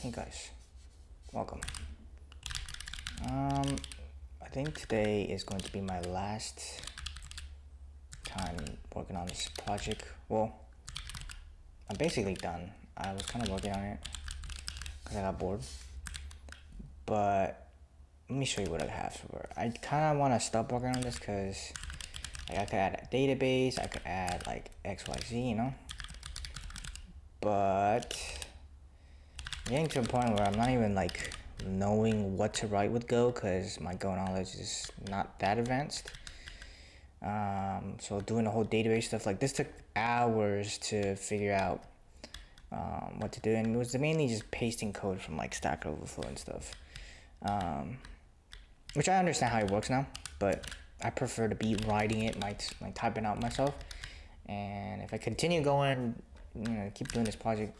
Hey guys, welcome. I think today is going to be my last time working on this project. Well, I'm basically done. I was kind of working on it because I got bored. But let me show you what I have. I kind of want to stop working on this because I could add a database, I could add like XYZ, you know? But getting to a point where I'm not even like knowing what to write with Go because my Go knowledge is not that advanced. So doing the whole database stuff like this took hours to figure out what to do, and it was mainly just pasting code from like Stack Overflow and stuff, which I understand how it works now, but I prefer to be writing it, like typing out myself. And if I continue going, keep doing this project,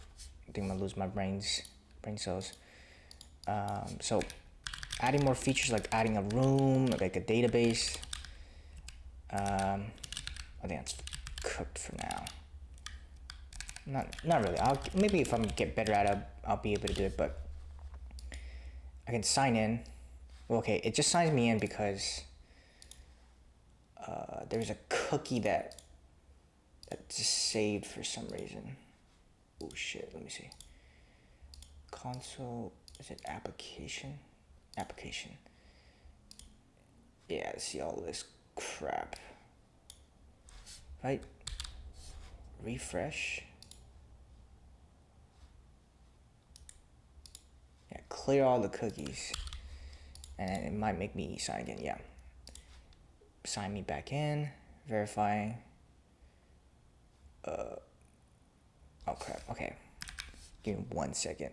I think I'm gonna lose my brain cells. So adding more features like adding a room, like a database, I think that's cooked for now. Not really. Maybe if I get better at it, I'll be able to do it. But I can sign in. Well, okay, it just signs me in because there's a cookie that just saved for some reason. Oh shit! Let me see. Console, is it application? Application. Yeah, I see all this crap. Right? Refresh. Yeah, clear all the cookies. And it might make me sign again, yeah. Sign me back in, verifying. Oh crap, okay. Give me 1 second.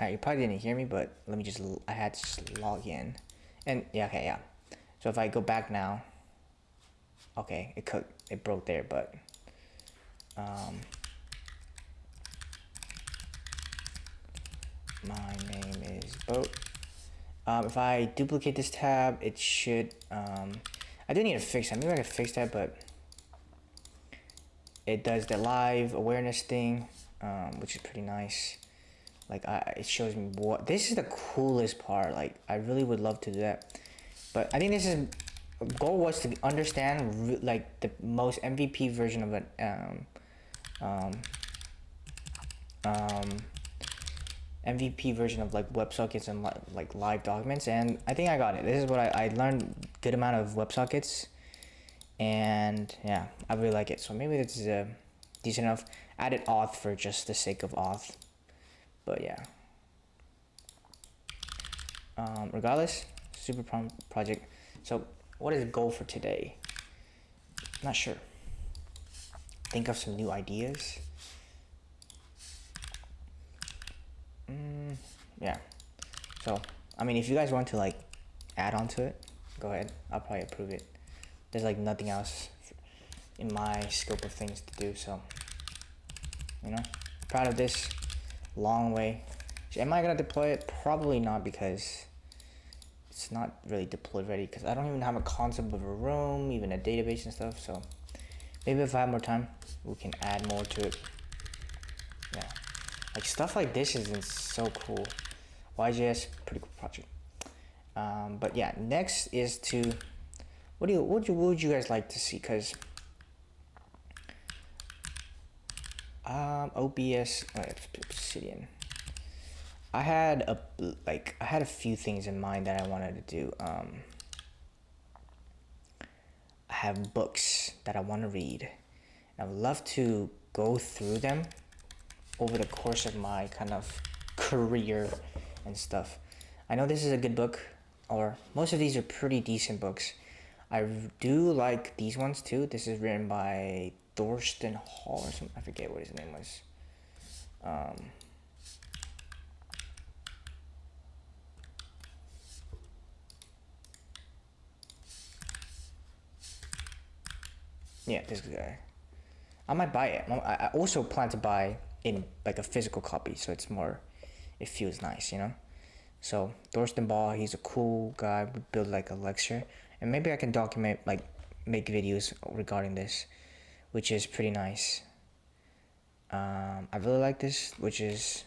Alright, you probably didn't hear me, but let me I had to just log in. And yeah, okay, yeah. So if I go back now, okay, it broke there, but my name is Boot. If I duplicate this tab, it should, I do need to fix that. Maybe I can fix that, but it does the live awareness thing, which is pretty nice. Like it shows me what, this is the coolest part. Like I really would love to do that, but I think this is, goal was to understand like the most MVP version of it, MVP version of like WebSockets and like live documents, and I think I got it. This is what I learned good amount of WebSockets, and yeah, I really like it. So maybe this is a decent enough. Added auth for just the sake of auth, but yeah. Regardless, super project. So what is the goal for today? Not sure. Think of some new ideas. Yeah. So I mean, if you guys want to like add on to it, go ahead. I'll probably approve it. There's like nothing else in my scope of things to do, so proud of this. Long way. Am I gonna deploy it? Probably not, because it's not really deployed ready, because I don't even have a concept of a room, even a database and stuff. So maybe if I have more time, we can add more to it. Yeah, like stuff like this is so cool. YJS, pretty cool project. But yeah, next is to, what would you guys like to see? Because OBS, Obsidian. I had a few things in mind that I wanted to do. I have books that I want to read. I would love to go through them over the course of my kind of career and stuff. I know this is a good book, or most of these are pretty decent books. I do like these ones too. This is written by Thorsten Hall or something. I forget what his name was. Yeah, this guy. I might buy it. I also plan to buy in like a physical copy, so it feels nice, you know. So Thorsten Ball, he's a cool guy. We build like a lecture, and maybe I can document, like make videos regarding this, which is pretty nice. I really like this, which is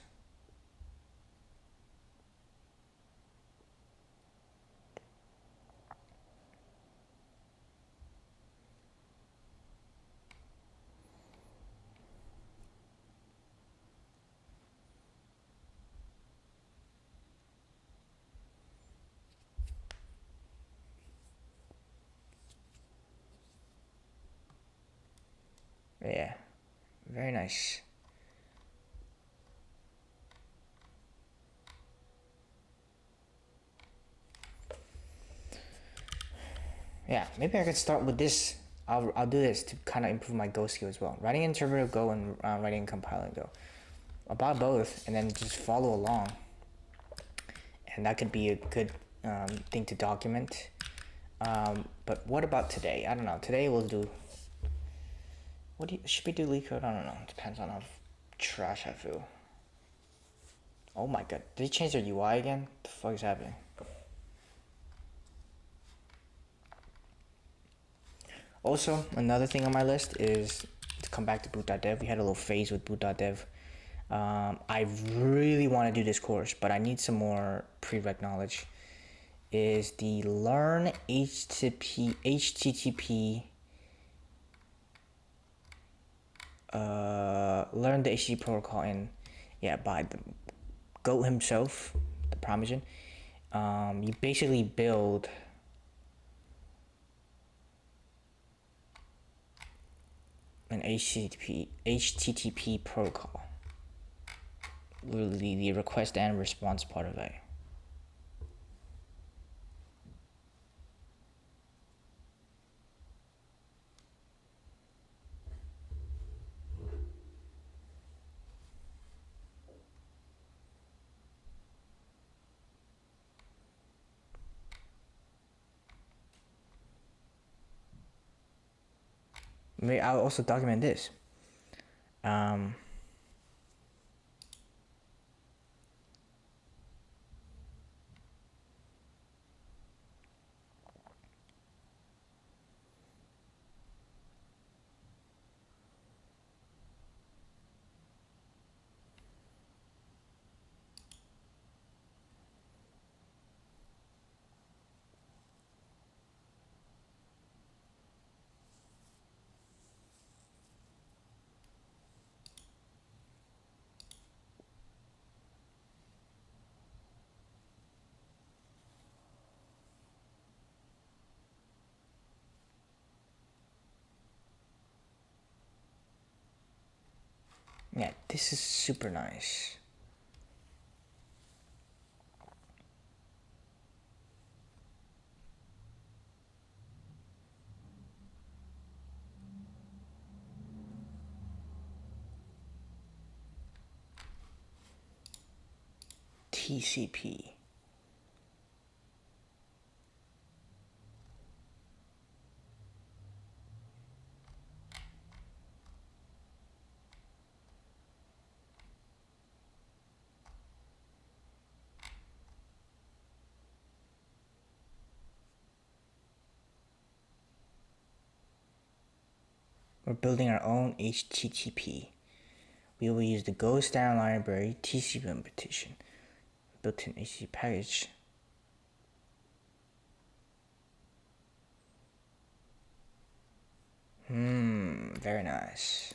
yeah, very nice. Yeah, maybe I could start with this. I'll do this to kind of improve my Go skill as well. Writing interpreter Go and writing compiling Go. About both, and then just follow along. And that could be a good thing to document. But what about today? I don't know. Today we'll do. Should we do LeetCode? I don't know. Depends on how trash I feel. Oh my god, did they change their UI again? What the fuck is happening? Also, another thing on my list is to come back to Boot.dev. We had a little phase with Boot.dev. I really want to do this course, but I need some more prereq knowledge. Is the learn HTTP learn the HTTP protocol by the Goat himself, the Parmesan. You basically build an HTTP protocol. Literally the request and response part of it. Maybe I'll also document this. Yeah, this is super nice. TCP. We're building our own HTTP. We will use the Go standard library TCP implementation. Built-in HTTP package. Very nice.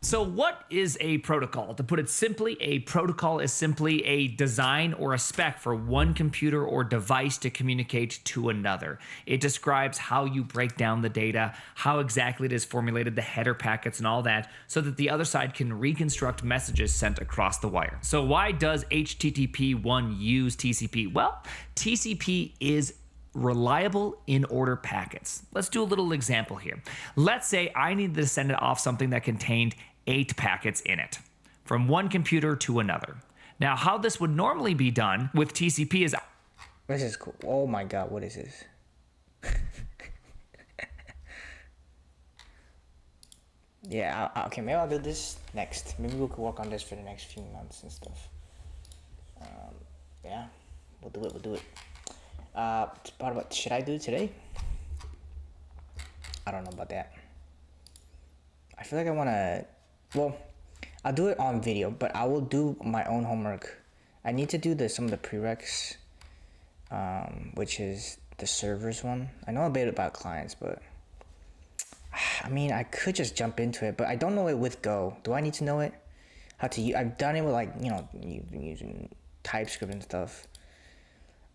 So what is a protocol? To put it simply, a protocol is simply a design or a spec for one computer or device to communicate to another. It describes how you break down the data, how exactly it is formulated, the header packets and all that, so that the other side can reconstruct messages sent across the wire. So why does HTTP1 use TCP? Well, TCP is reliable in order packets. Let's do a little example here. Let's say I needed to send it off something that contained 8 packets in it from one computer to another. Now, how this would normally be done with TCP is... This is cool. Oh my god, what is this? Yeah, okay, maybe I'll do this next. Maybe we could work on this for the next few months and stuff. Yeah, we'll do it. What should I do today? I don't know about that. I feel like I wanna, well, I'll do it on video, but I will do my own homework. I need to do some of the prereqs, which is the servers one. I know a bit about clients, but I mean, I could just jump into it, but I don't know it with Go. Do I need to know it? How to use? I've done it with like, using TypeScript and stuff.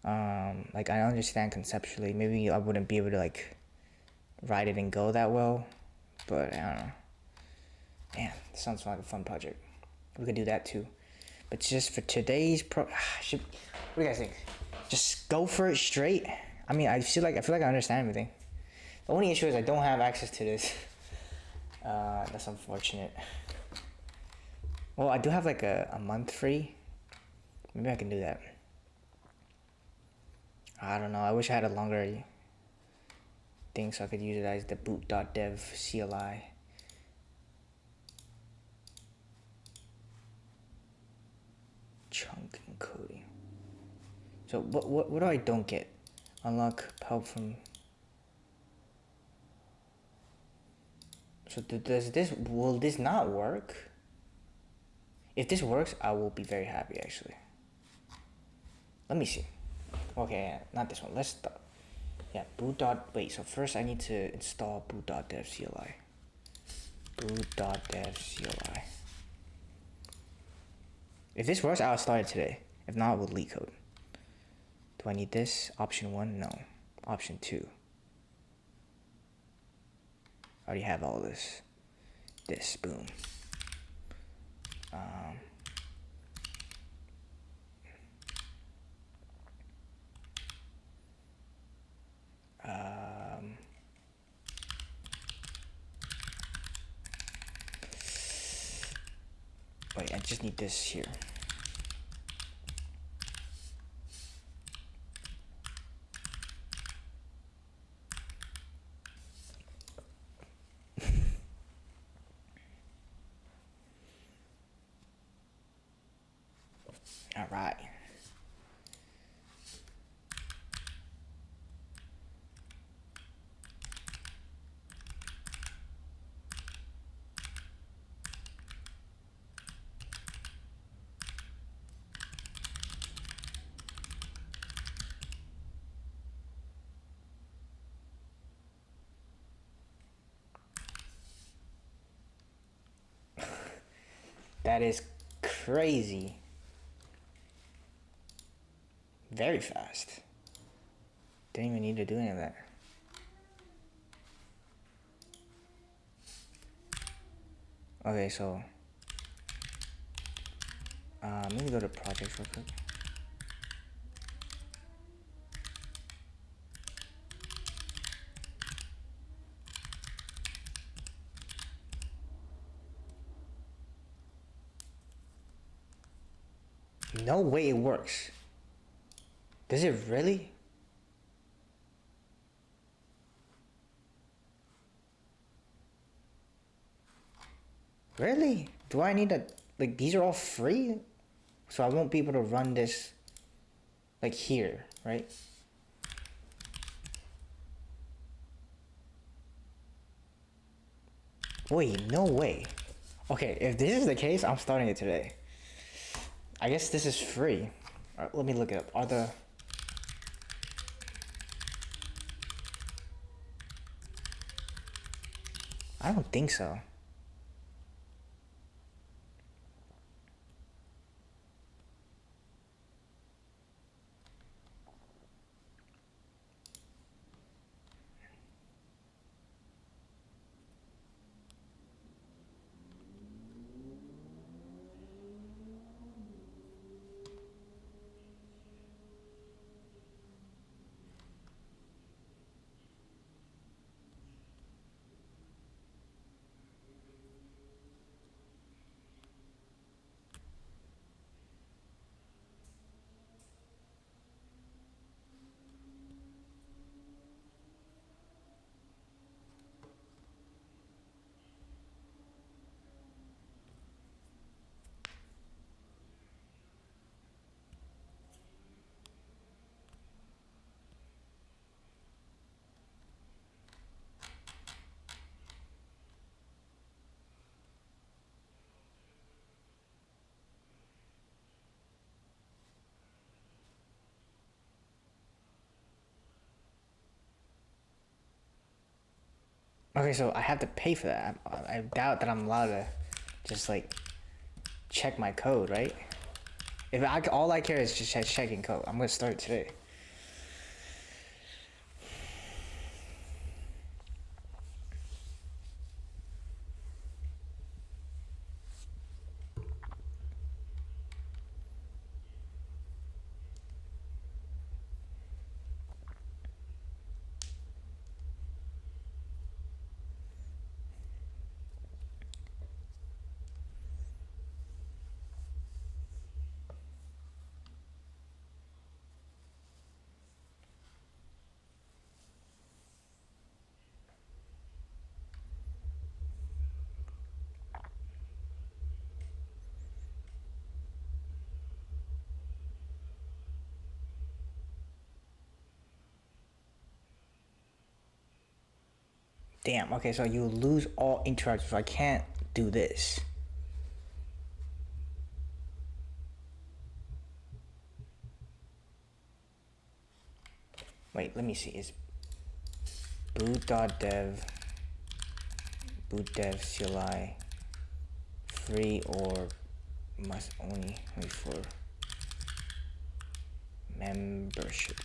Like I understand conceptually. Maybe I wouldn't be able to like write it in Go that well, but I don't know. Man, this sounds like a fun project. We could do that too. But just for today's what do you guys think? Just go for it straight. I mean, I feel like I understand everything. The only issue is I don't have access to this. That's unfortunate. Well, I do have like a month free. Maybe I can do that. I don't know. I wish I had a longer thing so I could utilize the Boot.dev CLI. Chunk encoding. So what do I don't get? Unlock help from. So will this not work? If this works, I will be very happy actually. Let me see. Okay, not this one. Let's stop. Yeah, wait, so first I need to install boot.dev CLI. Boot.dev CLI. If this works, I'll start it today. If not, with LeetCode. Do I need this? Option 1? No. Option 2. I already have all this. This, boom. Wait, I just need this here. All right. That is crazy. Very fast. Didn't even need to do any of that. Okay, so let me go to projects real quick. No way it works. Does it really? Really? Do I need to, like, these are all free? So I won't be able to run this, like, here, right? Wait, no way. Okay, if this is the case, I'm starting it today. I guess this is free. Alright, let me look it up. I don't think so. Okay, so I have to pay for that. I doubt that I'm allowed to just like check my code, right? If all I care is just checking code, I'm gonna start today. Damn, okay, so you lose all interactions, so I can't do this. Wait, let me see. Is Boot.dev CLI free or must only wait for membership?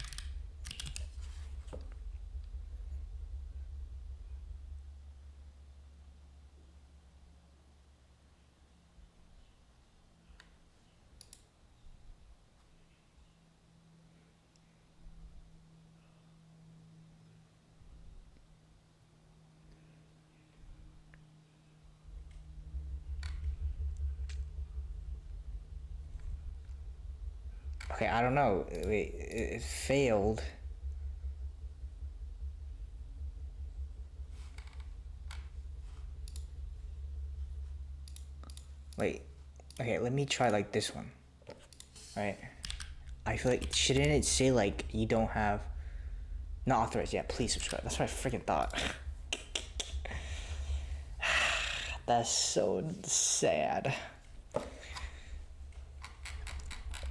Okay, I don't know. Wait, it failed. Wait, okay, let me try like this one. Right? I feel like, shouldn't it say like you don't have, not authorized? Yeah, please subscribe. That's what I freaking thought. That's so sad.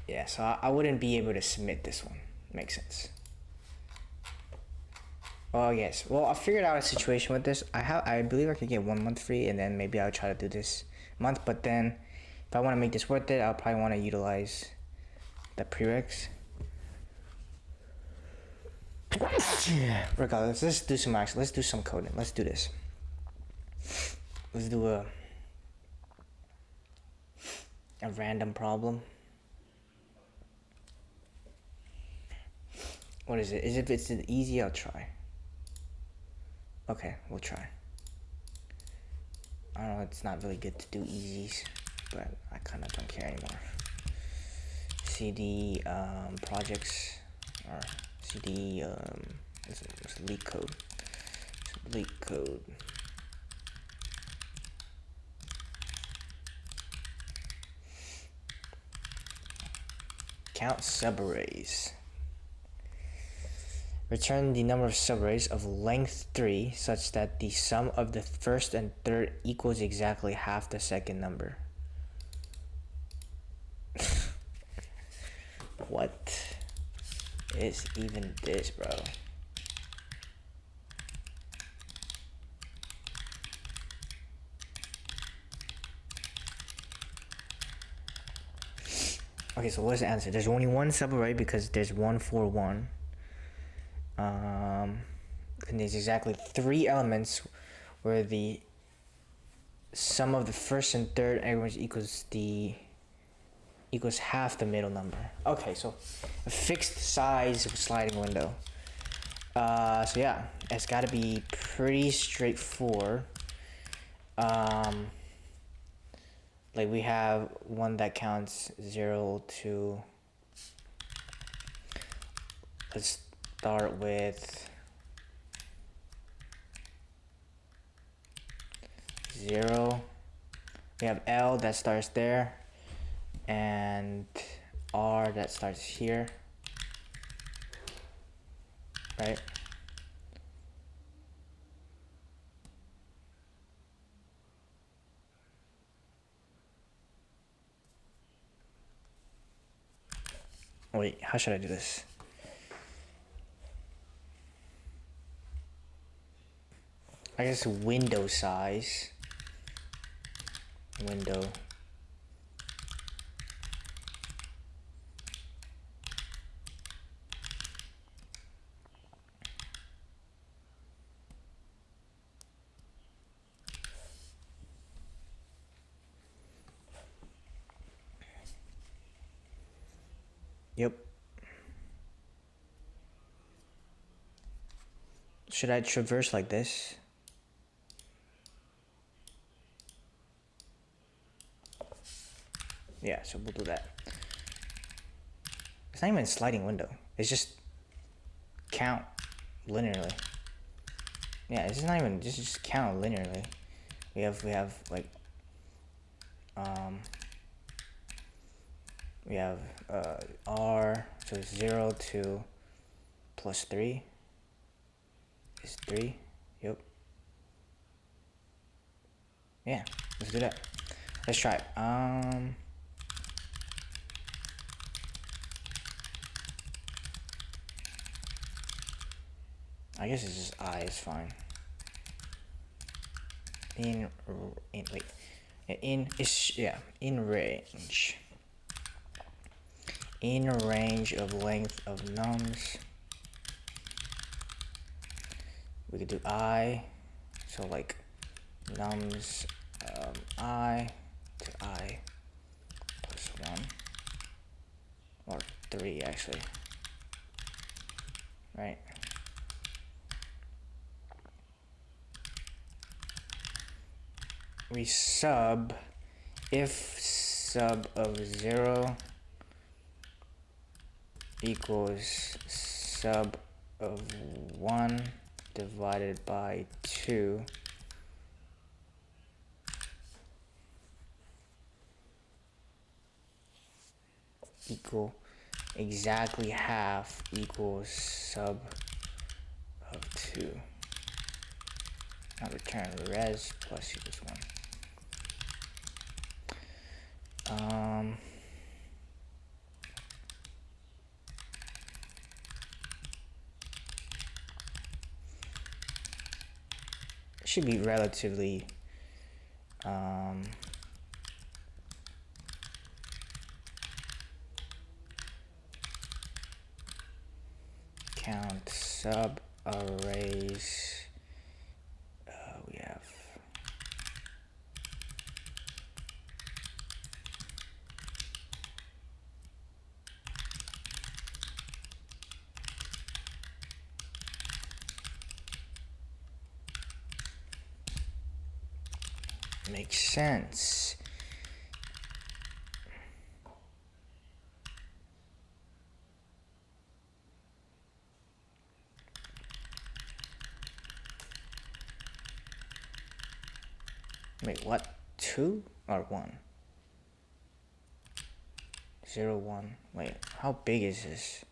Yeah, so I wouldn't be able to submit this one. Makes sense. Oh yes. Well, I figured out a situation with this. I believe I could get 1 month free, and then maybe I'll try to do this month. But then, if I want to make this worth it, I'll probably want to utilize the prereqs. Regardless, let's do some action. Let's do some coding. Let's do this. Let's do a random problem. What is it? If it's easy, I'll try. Okay, we'll try. I don't know, it's not really good to do easies, but I kind of don't care anymore. CD projects, or CD, it's LeetCode. LeetCode. Count subarrays. Return the number of subarrays of length 3 such that the sum of the first and third equals exactly half the second number. What is even this, bro? Okay, so what's the answer? There's only one subarray because there's 1, 4, 1. Contains exactly 3 elements where the sum of the first and third elements equals half the middle number. Okay, so a fixed size sliding window. So yeah, it's got to be pretty straightforward. Like we have one that counts 0 to. Let's start with 0. We have L that starts there, and R that starts here, right? Wait, how should I do this? I guess window size. Window. Yep. Should I traverse like this? Yeah, so we'll do that. It's not even a sliding window. It's just count linearly. Yeah, it's not even just count linearly. We have like we have R, so 0 to plus 3 is 3. Yep. Yeah, let's do that. Let's try it. I guess it's just I is fine. In range. In range of length of nums. We could do I, so like nums I to I plus 1 or 3 actually, right? We sub if sub of 0 equals sub of 1 divided by 2 equal exactly half equals sub of 2. Now return res plus equals 1. Should be relatively count sub arrays. We have makes sense. Wait, what? 2 or 1? 0, 1. Wait, how big is this?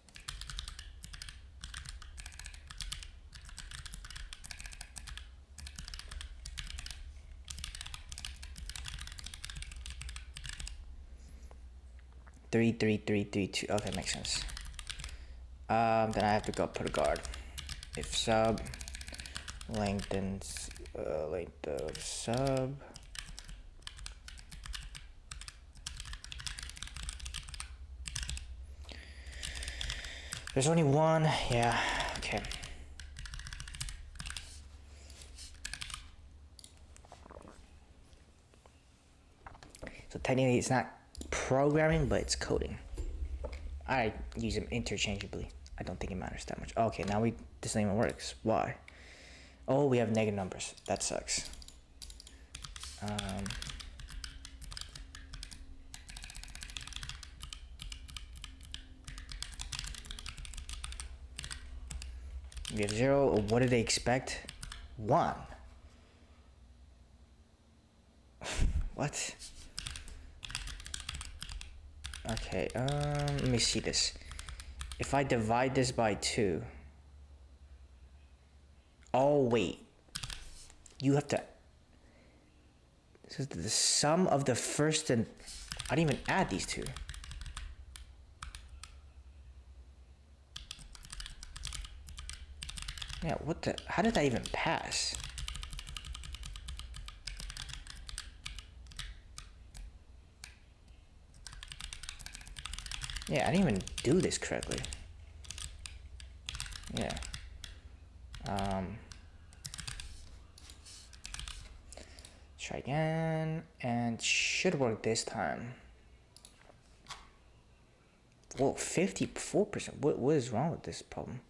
Three, 2. Okay, makes sense. Then I have to go put a guard. If sub length of sub there's only one. Yeah, okay. So technically it's not programming, but it's coding. I use them interchangeably. I don't think it matters that much. Okay, now this doesn't even works. Why? Oh, we have negative numbers. That sucks. We have 0. What do they expect? 1. What? Okay, let me see this. If I divide this by 2. Oh, wait. You have to... So the sum of the first and... I didn't even add these two. Yeah, what the... How did that even pass? Yeah, I didn't even do this correctly. Yeah. Try again, and should work this time. Whoa, 54%. What is wrong with this problem?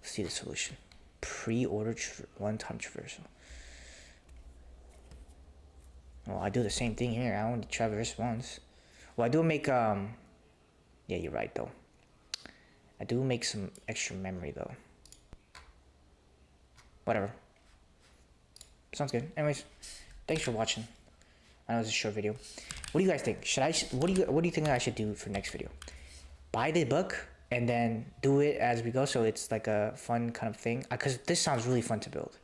Let's see the solution. Pre-order one-time traversal. Well, I do the same thing here. I only traverse once. Well, I do make yeah, you're right though. I do make some extra memory though. Whatever. Sounds good. Anyways, thanks for watching. I know it's a short video. What do you guys think? What do you think I should do for next video? Buy the book and then do it as we go, so it's like a fun kind of thing. Because this sounds really fun to build.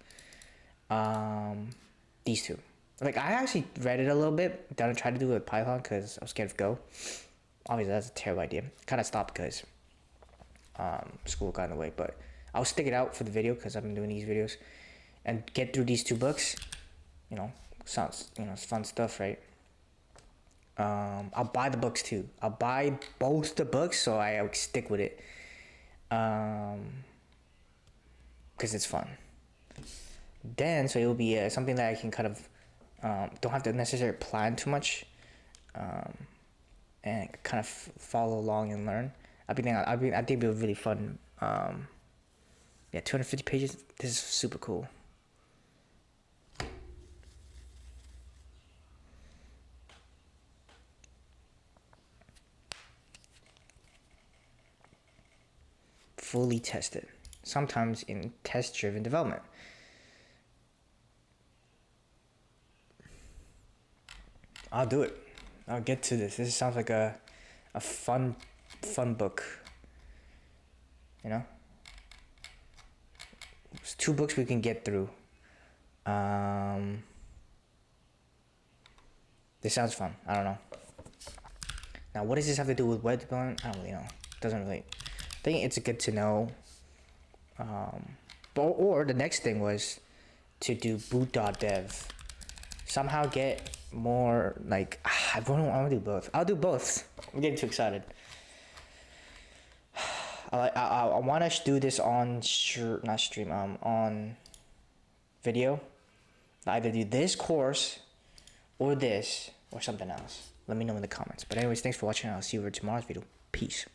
These two. Like, I actually read it a little bit. Then I tried to do it with Python because I was scared of Go. Obviously, that's a terrible idea. Kind of stopped because school got in the way. But I'll stick it out for the video because I've been doing these videos. And get through these two books. You know, sounds, you know, it's fun stuff, right? I'll buy the books too. I'll buy both the books so I stick with it. Because it's fun. Then, so it will be something that I can kind of don't have to necessarily plan too much, and kind of follow along and learn. I think it'll be really fun. Yeah, 250 pages. This is super cool. Fully tested. Sometimes in test-driven development. I'll do it. I'll get to this. This sounds like a fun book. You know? It's 2 books we can get through. This sounds fun. I don't know. Now, what does this have to do with web development? I don't really know. Doesn't really. I think it's good to know. Or the next thing was to do Boot.dev. Somehow get more, like, I want to do both. I'll do both. I'm getting too excited. I want to do this on on video. Either do this course or this or something else. Let me know in the comments. But anyways, thanks for watching. I'll see you for tomorrow's video. Peace.